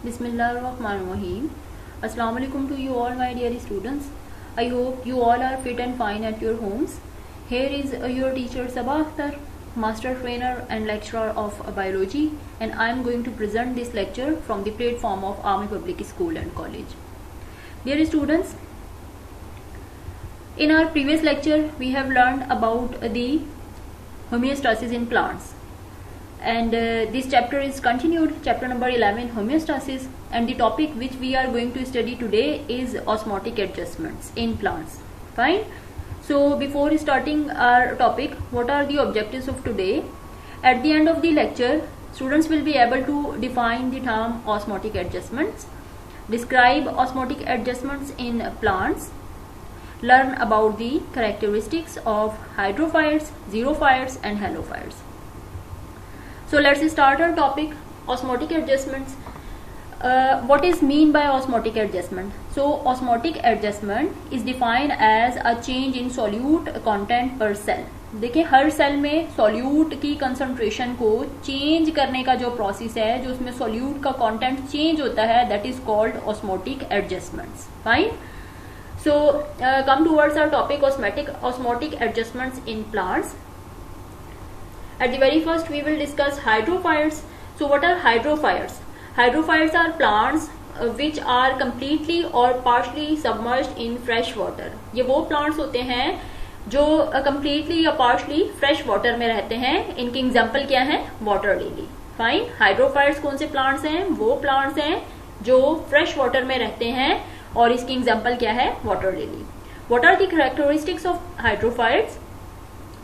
Bismillahirrahmanirrahim. Assalamu alaikum to you all, my dear students. I hope you all are fit and fine at your homes. Here is your teacher Sabah Akhtar, master trainer and lecturer of biology, and I am going to present this lecture from the platform of Army Public School and College. Dear students, in our previous lecture we have learned about the homeostasis in plants. And this chapter is continued, chapter number 11, homeostasis, and the topic which we are going to study today is osmotic adjustments in plants. Fine. So before starting our topic, what are the objectives of today? At the end of the lecture, students will be able to define the term osmotic adjustments, describe osmotic adjustments in plants, learn about the characteristics of hydrophytes, xerophytes and halophytes. So let's start our topic, osmotic adjustments. What is mean by osmotic adjustment? So osmotic adjustment is defined as a change in solute content per cell. देखिए हर cell में solute की concentration को change करने का जो process है, जो उसमें सॉल्यूट का कंटेंट चेंज होता है, that is called osmotic adjustments. Fine. So come towards our topic, osmotic adjustments in plants. At the very first we will discuss hydrophytes. So what are hydrophytes? Hydrophytes are plants which are completely or partially submerged in fresh water. ये वो plants होते हैं जो completely या partially fresh water में रहते हैं. इनके एग्जाम्पल क्या है? Water lily. फाइन. हाइड्रोफाइट्स कौन से प्लांट्स हैं? वो प्लांट्स हैं जो फ्रेश वाटर में रहते हैं और इसकी एग्जाम्पल क्या है? Water lily. What are the characteristics of hydrophytes?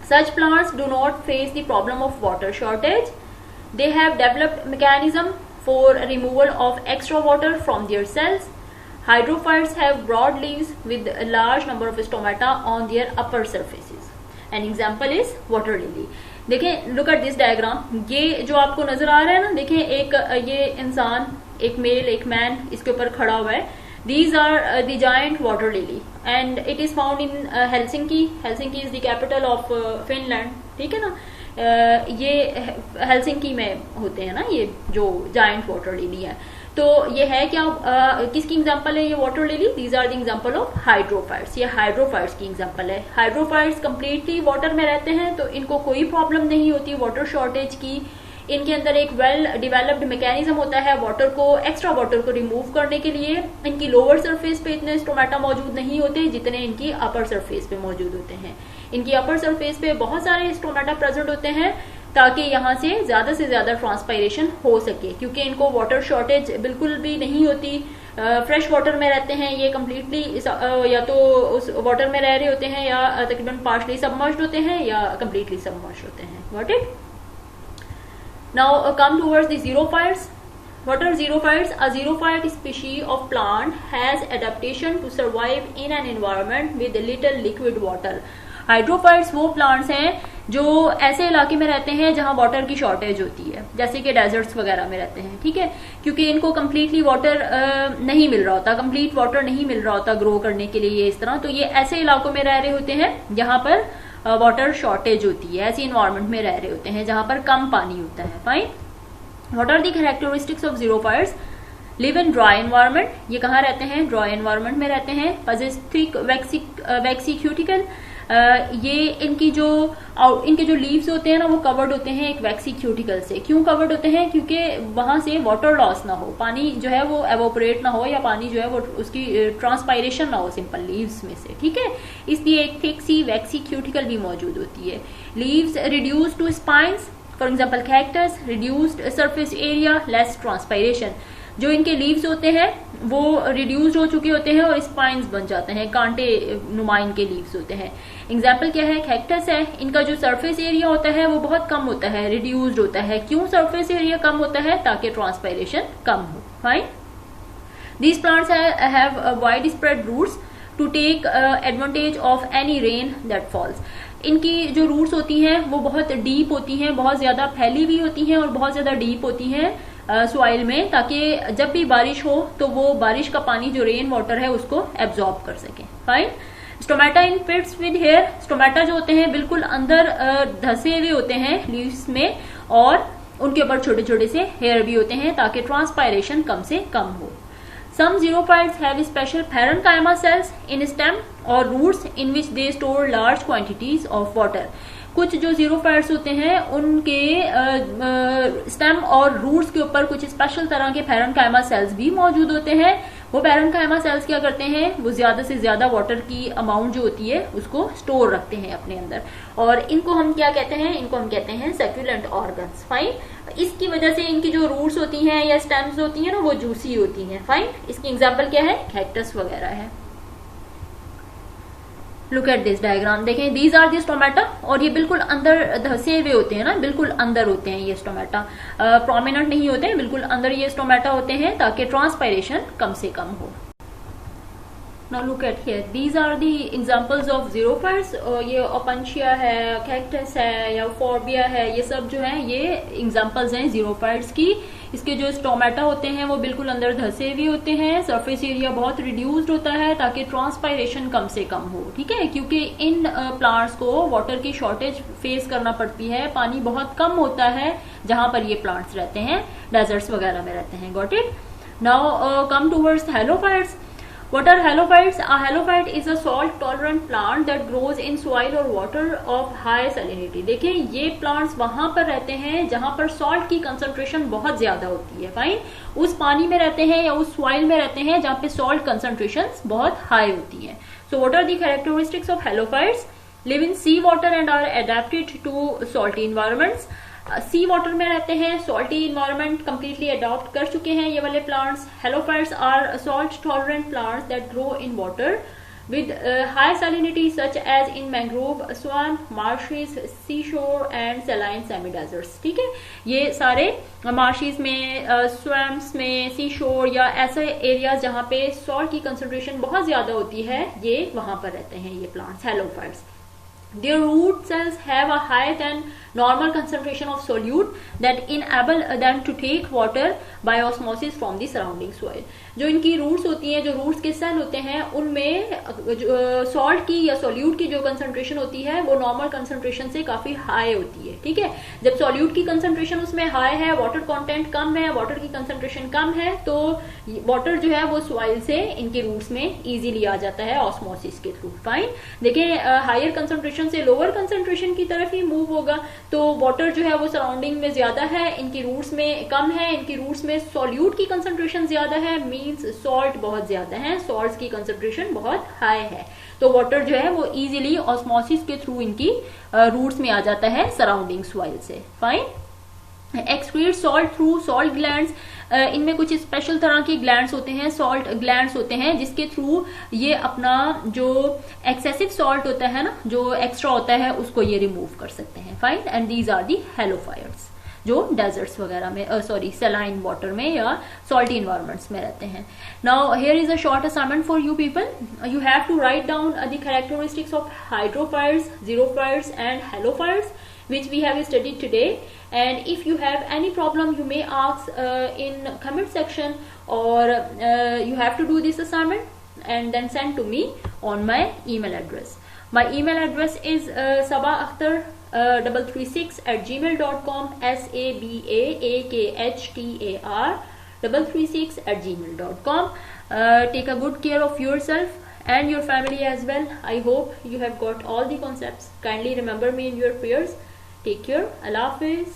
Such plants do not face the problem of water shortage. They have developed mechanism for removal of extra water from their cells. Hydrophytes have broad leaves with a large number of stomata on their upper surfaces. An example is water lily. देखें, look at this diagram. ये जो आपको नजर आ रहा है ना, देखें एक ये इंसान, एक मेल, एक मैन इसके ऊपर खड़ा हुआ है. These are the giant water lily and it is found in Helsinki. Helsinki is the capital of Finland. ठीक है ना. ये हेलसिंकी में होते हैं ना ये जो जायंट वाटर लिली है. तो ये है क्या, किसकी एग्जांपल है ये water lily? These are the example of hydrophytes. ये हाइड्रोफाइट्स की एग्जांपल है. हाइड्रोफाइट्स कंप्लीटली वाटर में रहते हैं तो इनको कोई प्रॉब्लम नहीं होती वाटर शॉर्टेज की. इनके अंदर एक वेल डिवेलप्ड मैकेनिज्म होता है वाटर को, एक्स्ट्रा वाटर को रिमूव करने के लिए. इनकी लोअर सरफेस पे इतने स्टोमेटा मौजूद नहीं होते जितने इनकी अपर सरफेस पे मौजूद होते हैं. इनकी अपर सरफेस पे बहुत सारे स्टोमेटा प्रेजेंट होते हैं ताकि यहाँ से ज्यादा ट्रांसपायरेशन हो सके, क्योंकि इनको वाटर शॉर्टेज बिल्कुल भी नहीं होती. फ्रेश वाटर में रहते हैं ये कंप्लीटली, या तो उस वाटर में रह रहे होते हैं या तकरीबन पार्शली सबमर्ज्ड होते हैं या कंप्लीटली सबमर्ज्ड होते हैं. Got it? Now come towards the xerophytes. What are xerophytes? A xerophyte species of plant has adaptation to survive in an environment with little liquid water. Hydrophytes वो plants हैं जो ऐसे इलाके में रहते हैं जहां वाटर की शॉर्टेज होती है, जैसे कि डेजर्ट्स वगैरह में रहते हैं. ठीक है, क्योंकि इनको कंप्लीटली वाटर नहीं मिल रहा होता, कंप्लीट वाटर नहीं मिल रहा होता ग्रो करने के लिए इस तरह. तो ये ऐसे इलाकों में रह रहे होते हैं जहां पर वाटर शॉर्टेज होती है, ऐसी इन्वायरमेंट में रह रहे होते हैं जहां पर कम पानी होता है. Fine. What are the characteristics of xerophytes? Live in dry environment. ये कहाँ रहते हैं? ड्राई एनवायरमेंट में रहते हैं. Positive waxy cuticle. ये इनके जो लीव्स होते हैं ना वो कवर्ड होते हैं एक वैक्सी क्यूटिकल से. क्यों कवर्ड होते हैं? क्योंकि वहां से वाटर लॉस ना हो, पानी जो है वो एवोपरेट ना हो या पानी जो है वो उसकी ट्रांसपायरेशन ना हो सिंपल लीव्स में से. ठीक है, इसलिए एक थिक सी वैक्सी क्यूटिकल भी मौजूद होती है. Leaves reduce to spines. For example cactus. Reduced surface area, less transpiration. जो इनके लीव्स होते हैं वो रिड्यूस्ड हो चुके होते हैं और स्पाइंस बन जाते हैं, कांटे नुमा इनके लीव्स होते हैं. एग्जाम्पल क्या है? कैक्टस है. इनका जो सरफेस एरिया होता है वो बहुत कम होता है, रिड्यूस्ड होता है. क्यों सरफेस एरिया कम होता है? ताकि ट्रांसपायरेशन कम हो. Fine. These plants have wide spread roots to take advantage of any rain that falls. इनकी जो रूट्स होती हैं वो बहुत डीप होती हैं, बहुत ज्यादा फैली हुई होती हैं और बहुत ज्यादा डीप होती हैं सॉइल में, ताकि जब भी बारिश हो तो वो बारिश का पानी जो रेन वाटर है उसको एब्जॉर्ब कर सके. Fine. Stomata in pits with hair. Stomata जो होते हैं बिल्कुल अंदर धसे हुए होते हैं लीव्स में और उनके ऊपर छोटे छोटे से हेयर भी होते हैं ताकि ट्रांसपायरेशन कम से कम हो। Some xerophytes have special parenchyma cells in stem or roots in which they store large quantities of water. कुछ जो जीरोफाइट्स होते हैं उनके स्टेम और रूट्स के ऊपर कुछ स्पेशल तरह के पैरेन्काइमा सेल्स भी मौजूद होते हैं। वो पैरेन्काइमा सेल्स क्या करते हैं, वो ज्यादा से ज्यादा वाटर की अमाउंट जो होती है उसको स्टोर रखते हैं अपने अंदर, और इनको हम क्या कहते हैं, इनको हम कहते हैं सक्यूलेंट ऑर्गन्स। फाइन। इसकी वजह से इनकी जो रूट्स होती हैं या स्टेम्स होती हैं ना, वो जूसी होती हैं। फाइन। इसकी एग्जाम्पल क्या है, कैक्टस वगैरह है। लुक एट दिस डायग्राम, देखें, दीज आर दिस स्टोमेटा, और ये बिल्कुल अंदर धसे हुए होते हैं ना, बिल्कुल अंदर होते हैं ये स्टोमेटा, प्रोमिनेंट नहीं होते हैं, बिल्कुल अंदर ये स्टोमेटा होते हैं ताकि ट्रांसपायरेशन कम से कम हो। Now look at here, these are the examples of xerophytes। ये ओपनशिया है, कैक्टस है या फोर्बिया है, ये सब जो है ये एग्जाम्पल्स हैं xerophytes की। इसके जो स्टोमेटा होते हैं वो बिल्कुल अंदर धसे हुए होते हैं, सरफेस एरिया बहुत रिड्यूस्ड होता है ताकि ट्रांसपायरेशन कम से कम हो। ठीक है, क्योंकि इन प्लांट्स को वाटर की शॉर्टेज फेस करना पड़ती है, पानी बहुत कम होता है जहां पर ये प्लांट्स रहते हैं, डेजर्ट्स वगैरह में रहते हैं। Got it. Now come towards halophytes. What are halophytes? A halophyte is a salt-tolerant plant that grows in soil or water of high salinity। देखिए, ये plants वहां पर रहते हैं जहां पर salt की concentration बहुत ज्यादा होती है। फाइन। उस पानी में रहते हैं या उस soil में रहते हैं जहां पे salt concentrations बहुत high होती है। So what are the characteristics of halophytes? Live in sea water and are adapted to salty environments। Sea water में रहते हैं, सॉल्टी इन्वायरमेंट कंप्लीटली अडॉप्ट कर चुके हैं ये वाले plants. Halophytes are salt tolerant plants that grow in water with high salinity such as in mangrove swamp, marshes, sea shore and saline semi desserts. ठीक है, ये सारे मार्शेस में, स्वैम्प्स में, सी शोर या ऐसे एरियाज जहां पे सॉल्ट की कंसंट्रेशन बहुत ज्यादा होती है, ये वहां पर रहते हैं ये plants, halophytes. Their root cells have a higher than normal concentration of solute that enable them to take water by osmosis from the surrounding soil। जो इनकी रूट्स होती हैं, जो रूट्स के सेल होते हैं, उनमें सॉल्ट की या सोल्यूट की जो कंसंट्रेशन होती है वो नॉर्मल कंसंट्रेशन से काफी हाई होती है। ठीक है, जब सोल्यूट की कंसंट्रेशन उसमें हाई है, वाटर कंटेंट कम है, वाटर की कंसंट्रेशन कम है, तो वाटर जो है वो सॉइल से इनके रूट्स में इजीली आ जाता है ऑस्मोसिस के थ्रू। फाइन। देखिए, हायर कंसंट्रेशन से लोअर कंसंट्रेशन की तरफ ही मूव होगा, तो वाटर जो है वो सराउंडिंग में ज्यादा है, इनकी रूट्स में कम है, इनकी रूट्स में सोल्यूट की कंसंट्रेशन ज्यादा है, सॉल्ट बहुत ज्यादा है, सॉल्ट्स की कंसंट्रेशन बहुत हाई है, तो वाटर जो है वो इजीली ऑस्मोसिस के थ्रू इनकी रूट्स में आ जाता है सराउंडिंग सॉइल से। Fine. Excrete salt through salt glands. इनमें कुछ स्पेशल तरह के ग्लैंड्स होते हैं, सॉल्ट ग्लैंड्स होते हैं, जिसके थ्रू ये अपना जो एक्सेसिव सॉल्ट होता है ना, जो एक्स्ट्रा होता है, उसको ये रिमूव कर सकते हैं। Fine. And these are the halophytes जो डेजर्ट्स वगैरह में, सैलाइन वाटर में या सॉल्टी इन्वायरमेंट्स में रहते हैं। Now here is a short assignment for you people. You have to write down the characteristics of hydrophytes, xerophytes and halophytes which we have studied today, and if you have any problem you may ask in comment section, or you have to do this assignment and then send to me on my email address. My email address is sabaakhtar 336@gmail.com, SABAAKHTAR 336@gmail.com. Take a good care of yourself and your family as well. I hope you have got all the concepts. Kindly remember me in your prayers. Take care. Allah Hafiz.